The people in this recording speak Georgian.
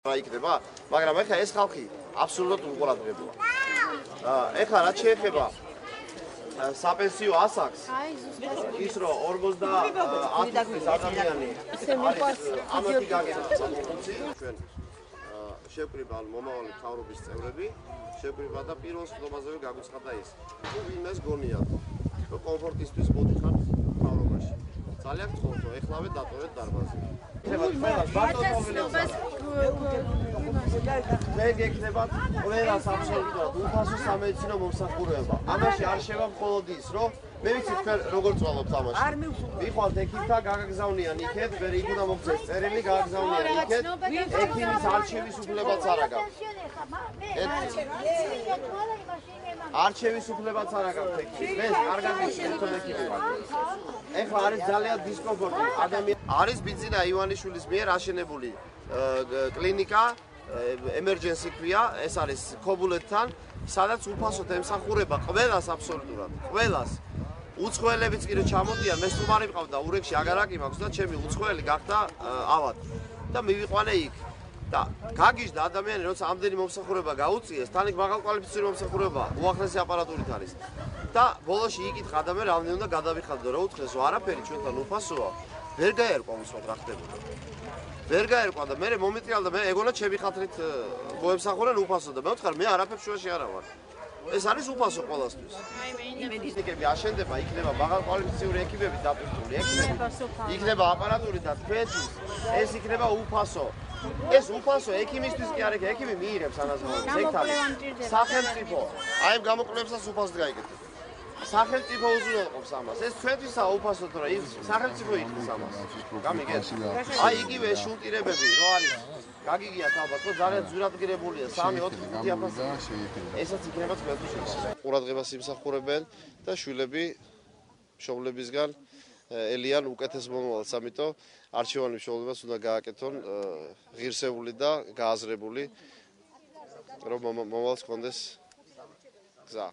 იქნება, მაგრამ ეხლა ეს ხალხი აბსოლუტურად უყურადღებოა. ეხლა რაც შეეხება საპენსიო ასაკს, ის რომ 50 წლის ადამიანი ამათი გაგება საკუთი ჩვენ შევკრიბა მომავალი მთავრობის წევრები, შევკრიბა და პირველ სხდომაზევე გაგვიცხადა ის. თუ ვინმეს გონიათ, რომ კომფორტისთვის მოდიხარ მთავრობაში. ძალიან გთხოვთ, რომ ეხლავე დატოვეთ დარბაზი. მე გეკნებათ ყველას აბსოლუტურად უფასო სამედიცინო მომსახურება. ამაში არ შევა მხოლოდ ის, რომ მე ვიცი თქვენ როგორ წვალობთ ამაში. მიხვალთ ექიმთან, გაგაგზავნიან იქეთ, ვერ იგუნა მოგწეს წერილი, გაგაგზავნიან იქეთ, ექიმის არჩევის უფლებაც არ აქვს. არჩევის უფლებაც არ აქვს ექიმის. მე კარგად ვიცი ექიმი ვარ. ეხლა არის ძალიან დისკომფორტი. არის ბიძინა ივანიშვილის მიერ აშენებული კლინიკა, emergency ქვია, ეს არის ქობულეთთან, სადაც უფასოდ ემსახურება ყველას აბსოლუტურად, ყველას. უცხოელებიც კი რო ჩამოდიან, მე სტუმარი მყავდა ურეკში აგარაკი მაქვს და ჩემი უცხოელი გახდა ავად და მივიყვანე იქ. და გაგიჟდა ადამიანი, როცა ამდენი მომსახურება გაუწიეს, თან იქ მაღალკვალიფიციური მომსახურება უახლესი აპარატურით არის. და ბოლოში იკითხა ადამიანი, რამდენი უნდა გადავიხადო, რა უთხრეს, არაფერი ჩვენთან უფასოა. ვერ გაერკვა უსვათ რა ხდებოდა. ვერ გაერკვა და მე მომიწიალ და მე ეგონა ჩემი ხათრით მოემსახურენ უფასო და მე ვთქარ, მე არაფერს შუაში არა ვარ. ეს არის უფასო ყველასთვის. მედიკები აშენდება, იქნება მაღალკვალიფიციური ეკიპები დაპირწული, იქნება აპარატური და თქვენთვის ეს იქნება უფასო. ეს უფასო ექიმისთვის კი არ იქნება, ექიმი მიიღებს ანაზღაურებას, ეგ არის. სახელმწიფო აი ამ გამოკვლევებსაც უფასოდ გაიგებთ. სახელმწიფო უზრუნველყოფს ამას. ეს ჩვენთვისაა უფასოდ, რომ ის სახელმწიფო იხდის ამას. გამიგეთ? აი იგივე შულტირებები, რო არის გაგიგიათ ალბათ, რომ ძალიან ძვირადღირებულია 3-4-5%. ესაც იქნება თქვენთვის უფასო. ყურადღებას იმსახურებენ და შვილები მშობლებისგან ელიან უკეთეს მომავალს, ამიტომ არჩევანი მშობლებას უნდა გააკეთონ ღირსეული და გააზრებული, რომ მომავალს ჰქონდეს გზა.